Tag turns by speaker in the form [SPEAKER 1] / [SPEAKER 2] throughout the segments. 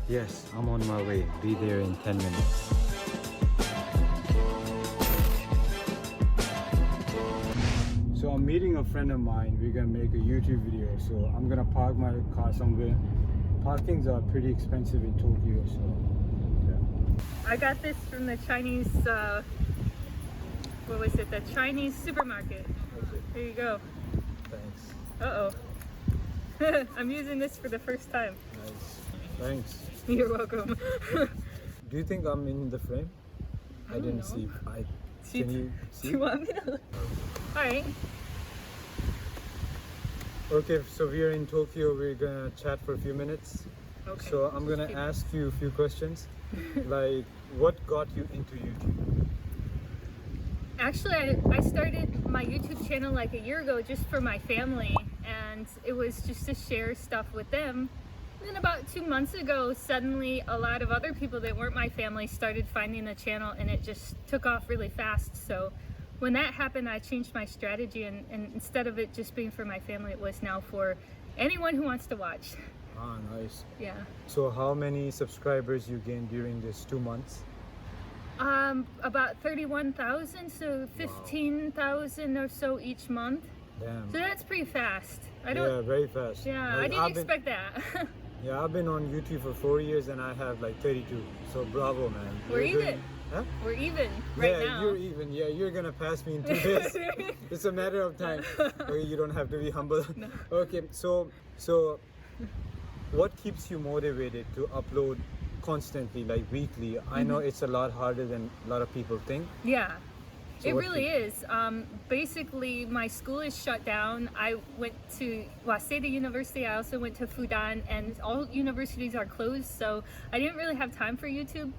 [SPEAKER 1] Yes, I'm on my way. Be there in 10 minutes. So I'm meeting a friend of mine. We're gonna make a YouTube video. So I'm gonna park my car somewhere. Parkings are pretty expensive in Tokyo, so yeah.
[SPEAKER 2] I got this from the Chinese, what was it? The Chinese supermarket.
[SPEAKER 1] Okay,
[SPEAKER 2] There you go.
[SPEAKER 1] thanks.
[SPEAKER 2] Uh-oh. I'm using this for the first time.
[SPEAKER 1] Nice. Thanks.
[SPEAKER 2] You're welcome.
[SPEAKER 1] Do you think I'm in the frame? I
[SPEAKER 2] don't
[SPEAKER 1] didn't
[SPEAKER 2] know.
[SPEAKER 1] see.
[SPEAKER 2] See-
[SPEAKER 1] Can you
[SPEAKER 2] Do
[SPEAKER 1] see?
[SPEAKER 2] you want me to? Alright.
[SPEAKER 1] Okay, so we are in Tokyo. We're gonna chat for a few minutes.
[SPEAKER 2] Okay.
[SPEAKER 1] So I'm gonna ask you a few questions. Like, what got you into YouTube?
[SPEAKER 2] Actually, I started my YouTube channel like a year ago just for my family, and it was just to share stuff with them. And then about 2 months ago, suddenly a lot of other people that weren't my family started finding the channel, and it just took off really fast. So when that happened, I changed my strategy, and instead of it just being for my family, it was now for anyone who wants to watch.
[SPEAKER 1] Ah, nice.
[SPEAKER 2] Yeah.
[SPEAKER 1] So how many subscribers you gained during this 2 months?
[SPEAKER 2] About 31,000, so 15,000 or so each month.
[SPEAKER 1] Damn.
[SPEAKER 2] So that's pretty fast.
[SPEAKER 1] Yeah, very fast.
[SPEAKER 2] Yeah,
[SPEAKER 1] Like,
[SPEAKER 2] I didn't expect that.
[SPEAKER 1] Yeah, I've been on YouTube for 4 years and I have like 32. So bravo, man.
[SPEAKER 2] We're
[SPEAKER 1] You're
[SPEAKER 2] even.
[SPEAKER 1] Huh?
[SPEAKER 2] We're even right
[SPEAKER 1] Yeah,
[SPEAKER 2] now.
[SPEAKER 1] you're even. Yeah, you're gonna pass me in 2 days. It's a matter of time. Okay, you don't have to be humble.
[SPEAKER 2] No.
[SPEAKER 1] Okay, so what keeps you motivated to upload constantly, like weekly? I know it's a lot harder than a lot of people think.
[SPEAKER 2] Yeah,
[SPEAKER 1] So
[SPEAKER 2] it
[SPEAKER 1] what
[SPEAKER 2] really is. Basically, my school is shut down. I went to Waseda University. I also went to Fudan, and all universities are closed. So I didn't really have time for YouTube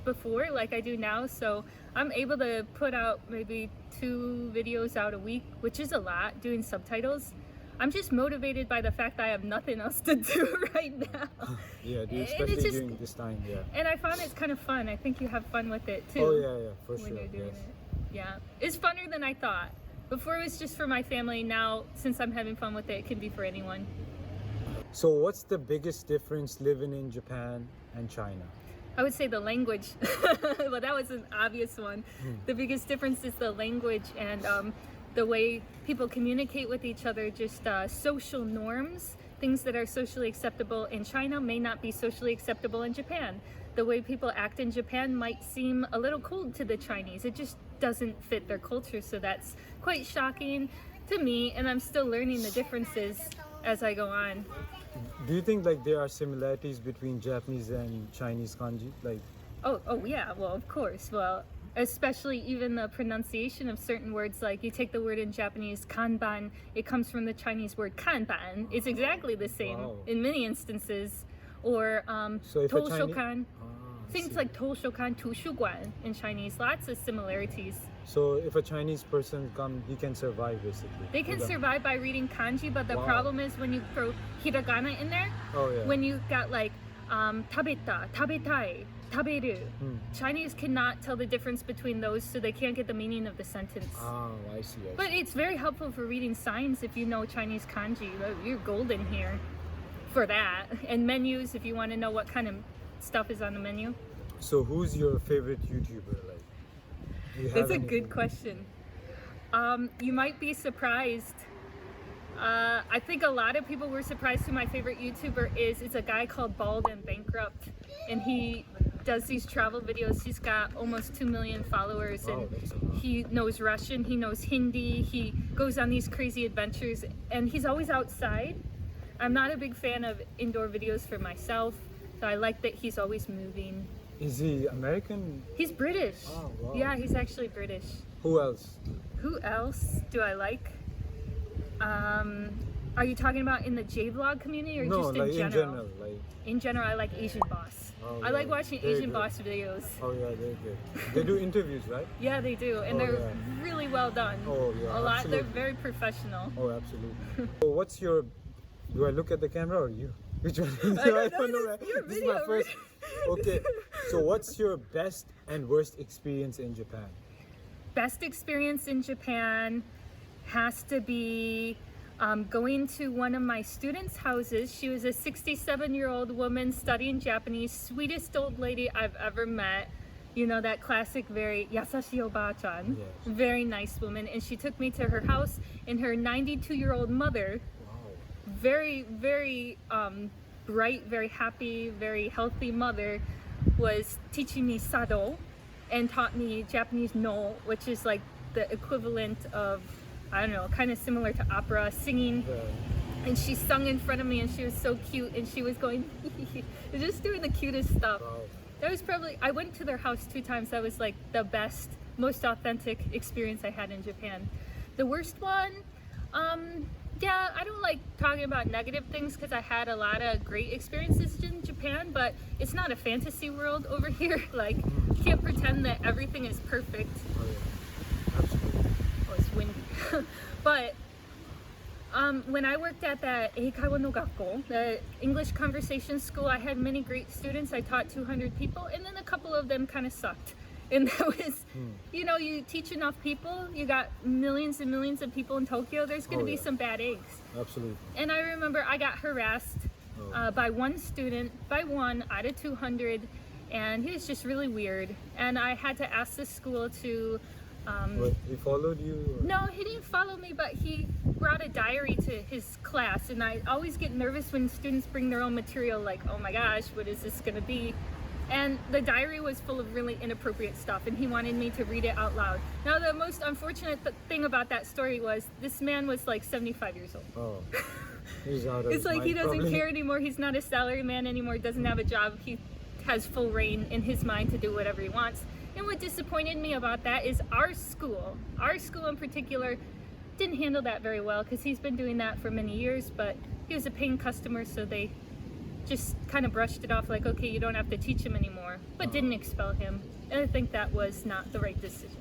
[SPEAKER 2] before like I do now. So I'm able to put out maybe 2 videos out a week, which is a lot, doing subtitles. I'm just motivated by the fact that I have nothing else to do right now.
[SPEAKER 1] Yeah, dude,
[SPEAKER 2] And it's
[SPEAKER 1] especially
[SPEAKER 2] just-
[SPEAKER 1] during this time. Yeah.
[SPEAKER 2] And I found it's kind of fun. I think you have fun with it too.
[SPEAKER 1] Oh yeah, for
[SPEAKER 2] when
[SPEAKER 1] sure.
[SPEAKER 2] you're doing
[SPEAKER 1] Yes.
[SPEAKER 2] it. Yeah, it's funner than I thought. Before it was just for my family. Now, since I'm having fun with it, it can be for anyone.
[SPEAKER 1] So what's the biggest difference living in Japan and China?
[SPEAKER 2] I would say the language. Well, that was an obvious one. The biggest difference is the language and the way people communicate with each other. Just social norms, things that are socially acceptable in China may not be socially acceptable in Japan. The way people act in Japan might seem a little cold to the Chinese. It just doesn't fit their culture, so that's quite shocking to me, and I'm still learning the differences as I go on.
[SPEAKER 1] Do you think like there are similarities between Japanese and Chinese kanji? Like,
[SPEAKER 2] Oh yeah, well, of course. Well, especially even the pronunciation of certain words, like you take the word in Japanese kanban, it comes from the Chinese word kanban. It's exactly the same
[SPEAKER 1] Wow.
[SPEAKER 2] in many instances. Or
[SPEAKER 1] so if a Chinese,
[SPEAKER 2] Toushokan,
[SPEAKER 1] I
[SPEAKER 2] things
[SPEAKER 1] see.
[SPEAKER 2] like Toushokan, Tushuguan in Chinese, lots of similarities.
[SPEAKER 1] So if a Chinese person come, he can survive basically.
[SPEAKER 2] They can
[SPEAKER 1] With them.
[SPEAKER 2] survive by reading kanji, but the
[SPEAKER 1] Wow.
[SPEAKER 2] problem is when you throw hiragana in there,
[SPEAKER 1] Oh yeah.
[SPEAKER 2] when you got like tabeta, tabetai, taberu, Chinese cannot tell the difference between those, so they can't get the meaning of the sentence.
[SPEAKER 1] Oh, I see.
[SPEAKER 2] But it's very helpful for reading signs if you know Chinese kanji. You're golden here for that. And menus, if you want to know what kind of stuff is on the menu.
[SPEAKER 1] So who's your favorite YouTuber? Like, do you have
[SPEAKER 2] That's a
[SPEAKER 1] any
[SPEAKER 2] good
[SPEAKER 1] favorite?
[SPEAKER 2] question. You might be surprised. I think a lot of people were surprised who my favorite YouTuber is. It's a guy called Bald and Bankrupt, and he does these travel videos. He's got almost 2 million followers,
[SPEAKER 1] Wow,
[SPEAKER 2] and
[SPEAKER 1] that's a lot.
[SPEAKER 2] he knows Russian, he knows Hindi, he goes on these crazy adventures, and he's always outside. I'm not a big fan of indoor videos for myself, so I like that he's always moving.
[SPEAKER 1] Is he American?
[SPEAKER 2] He's British.
[SPEAKER 1] Oh, wow.
[SPEAKER 2] Yeah, he's actually British.
[SPEAKER 1] Who else?
[SPEAKER 2] Who else do I like? Are you talking about in the J-vlog community or
[SPEAKER 1] No,
[SPEAKER 2] just
[SPEAKER 1] like
[SPEAKER 2] in general?
[SPEAKER 1] like.
[SPEAKER 2] In general, I like Asian Boss.
[SPEAKER 1] Oh,
[SPEAKER 2] I like
[SPEAKER 1] yeah.
[SPEAKER 2] watching
[SPEAKER 1] Very
[SPEAKER 2] Asian
[SPEAKER 1] good.
[SPEAKER 2] Boss videos.
[SPEAKER 1] Oh yeah, they're good. They do interviews, right?
[SPEAKER 2] Yeah, they do, and
[SPEAKER 1] Oh,
[SPEAKER 2] they're
[SPEAKER 1] yeah.
[SPEAKER 2] really well done.
[SPEAKER 1] Oh, yeah,
[SPEAKER 2] a lot.
[SPEAKER 1] absolutely.
[SPEAKER 2] They're very professional.
[SPEAKER 1] Oh, absolutely. So what's your? Do I look at the camera or you? Which one?
[SPEAKER 2] I don't know,
[SPEAKER 1] right?
[SPEAKER 2] this is your
[SPEAKER 1] This is my
[SPEAKER 2] video,
[SPEAKER 1] first. Okay. So what's your best and worst experience in Japan?
[SPEAKER 2] Best experience in Japan has to be going to one of my students' houses. She was a 67-year-old woman studying Japanese, sweetest old lady I've ever met. You know, that classic, very yasashi oba-chan,
[SPEAKER 1] Yes.
[SPEAKER 2] very nice woman. And she took me to her house, and her 92-year-old mother,
[SPEAKER 1] Wow.
[SPEAKER 2] very, very bright, very happy, very healthy mother, was teaching me sado and taught me Japanese no, which is like the equivalent of, I don't know, kind of similar to opera, singing.
[SPEAKER 1] Yeah.
[SPEAKER 2] And she sung in front of me, and she was so cute, and she was going just doing the cutest stuff.
[SPEAKER 1] Wow.
[SPEAKER 2] That was probably, I went to their house 2 times. That was like the best, most authentic experience I had in Japan. The worst one, yeah, I don't like talking about negative things because I had a lot of great experiences in Japan, but it's not a fantasy world over here. Like, you can't pretend that everything is perfect.
[SPEAKER 1] Oh, yeah. Absolutely.
[SPEAKER 2] Oh, it's windy. But when I worked at that Eikawa no Gakko, the English conversation school, I had many great students. I taught 200 people, and then a couple of them kind of sucked. And that was, you know, you teach enough people, you got millions and millions of people in Tokyo, there's going to be
[SPEAKER 1] yeah.
[SPEAKER 2] some bad eggs.
[SPEAKER 1] Absolutely.
[SPEAKER 2] And I remember I got harassed by one student, by one out of 200, and he was just really weird. And I had to ask the school to...
[SPEAKER 1] What, he followed you? Or?
[SPEAKER 2] No, he didn't follow me, but he brought a diary to his class, and I always get nervous when students bring their own material, like, oh my gosh, what is this going to be? And the diary was full of really inappropriate stuff, and he wanted me to read it out loud. Now, the most unfortunate thing about that story was this man was like 75 years old.
[SPEAKER 1] Oh. He's out of
[SPEAKER 2] It's like he doesn't
[SPEAKER 1] probably.
[SPEAKER 2] care anymore. He's not a salary man anymore. Doesn't have a job. He has full reign in his mind to do whatever he wants. And what disappointed me about that is our school in particular, didn't handle that very well because he's been doing that for many years, but he was a paying customer, so they just kind of brushed it off like, okay, you don't have to teach him anymore, but didn't expel him. And I think that was not the right decision.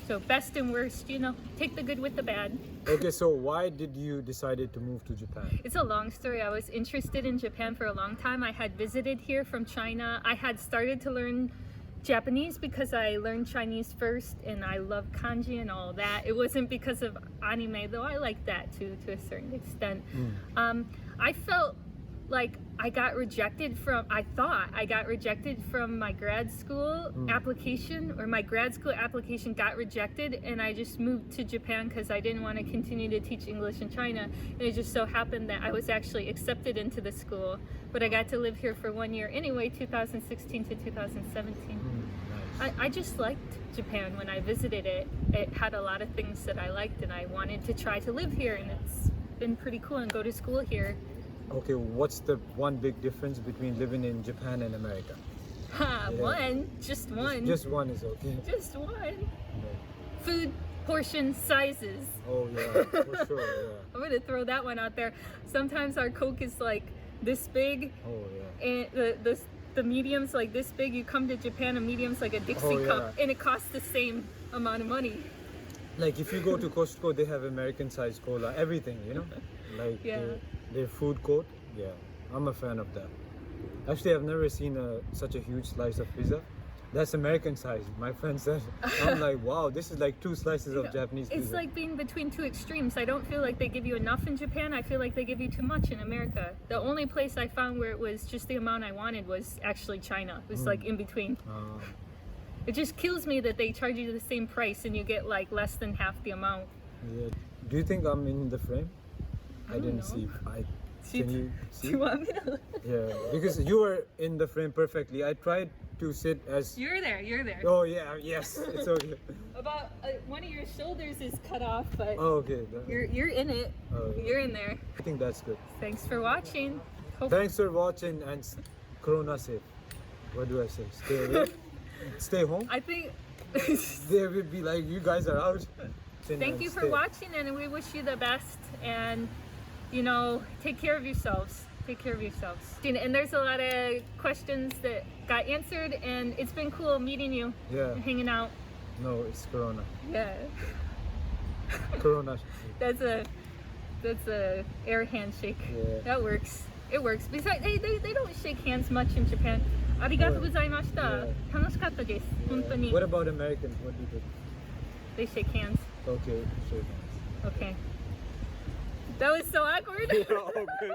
[SPEAKER 2] So best and worst, you know, take the good with the bad.
[SPEAKER 1] Okay, so why did you decided to move to Japan?
[SPEAKER 2] It's a long story. I was interested in Japan for a long time. I had visited here from China. I had started to learn Japanese because I learned Chinese first, and I love kanji and all that. It wasn't because of anime, though I like that too, to a certain extent. I felt like I thought I got rejected from my grad school application, or my grad school application got rejected, and I just moved to Japan because I didn't want to continue to teach English in China. And it just so happened that I was actually accepted into the school, but I got to live here for 1 year anyway, 2016 to 2017.
[SPEAKER 1] Nice.
[SPEAKER 2] I just liked Japan when I visited it. It had a lot of things that I liked, and I wanted to try to live here, and it's been pretty cool, and go to school here.
[SPEAKER 1] Okay, what's the one big difference between living in Japan and America?
[SPEAKER 2] Ha,
[SPEAKER 1] Yeah.
[SPEAKER 2] just one.
[SPEAKER 1] Just one is okay.
[SPEAKER 2] Just one.
[SPEAKER 1] Yeah.
[SPEAKER 2] Food, portion, sizes.
[SPEAKER 1] Oh yeah, for sure. Yeah.
[SPEAKER 2] I'm gonna throw that one out there. Sometimes our Coke is like this big,
[SPEAKER 1] Oh yeah.
[SPEAKER 2] and the medium's like this big. You come to Japan, a medium's like a Dixie
[SPEAKER 1] Oh,
[SPEAKER 2] cup,
[SPEAKER 1] yeah.
[SPEAKER 2] and it costs the same amount of money.
[SPEAKER 1] Like if you go to Costco, they have American size cola, everything, you know? Like
[SPEAKER 2] Yeah.
[SPEAKER 1] their food court. Yeah, I'm a fan of that. Actually, I've never seen such a huge slice of pizza. That's American size, my friend said. I'm like, wow, this is like 2 slices of Japanese pizza.
[SPEAKER 2] It's like being between two extremes. I don't feel like they give you enough in Japan. I feel like they give you too much in America. The only place I found where it was just the amount I wanted was actually China. It was like in between. It just kills me that they charge you the same price and you get like less than half the amount.
[SPEAKER 1] Yeah. Do you think I'm in the frame? I
[SPEAKER 2] don't
[SPEAKER 1] didn't
[SPEAKER 2] know.
[SPEAKER 1] see.
[SPEAKER 2] Do
[SPEAKER 1] Can you see?
[SPEAKER 2] you want me to?
[SPEAKER 1] Yeah, because you were in the frame perfectly. I tried to sit as.
[SPEAKER 2] You're there. You're there.
[SPEAKER 1] Oh yeah, yes, it's okay.
[SPEAKER 2] About one of your shoulders is cut off, but
[SPEAKER 1] Oh, okay.
[SPEAKER 2] you're in it.
[SPEAKER 1] Oh, yeah.
[SPEAKER 2] You're in there.
[SPEAKER 1] I think that's good.
[SPEAKER 2] Thanks for watching. Hope
[SPEAKER 1] Thanks for watching and Corona safe. What do I say? Stay away. Stay home.
[SPEAKER 2] I think.
[SPEAKER 1] They will be like, you guys are out.
[SPEAKER 2] Thank you for watching, and we wish you the best. And you know, take care of yourselves. Take care of yourselves. And there's a lot of questions that got answered, and it's been cool meeting you
[SPEAKER 1] Yeah.
[SPEAKER 2] and hanging out.
[SPEAKER 1] No, it's Corona.
[SPEAKER 2] Yeah,
[SPEAKER 1] Corona.
[SPEAKER 2] that's a air handshake.
[SPEAKER 1] Yeah.
[SPEAKER 2] That works. It works. Besides, they don't shake hands much in Japan. ありがとうございました。
[SPEAKER 1] Yeah.
[SPEAKER 2] 楽しかったです。本当に。
[SPEAKER 1] What about Americans? What do you think?
[SPEAKER 2] They shake hands.
[SPEAKER 1] Okay, shake hands.
[SPEAKER 2] Okay. That was so awkward.
[SPEAKER 1] Yeah, all good.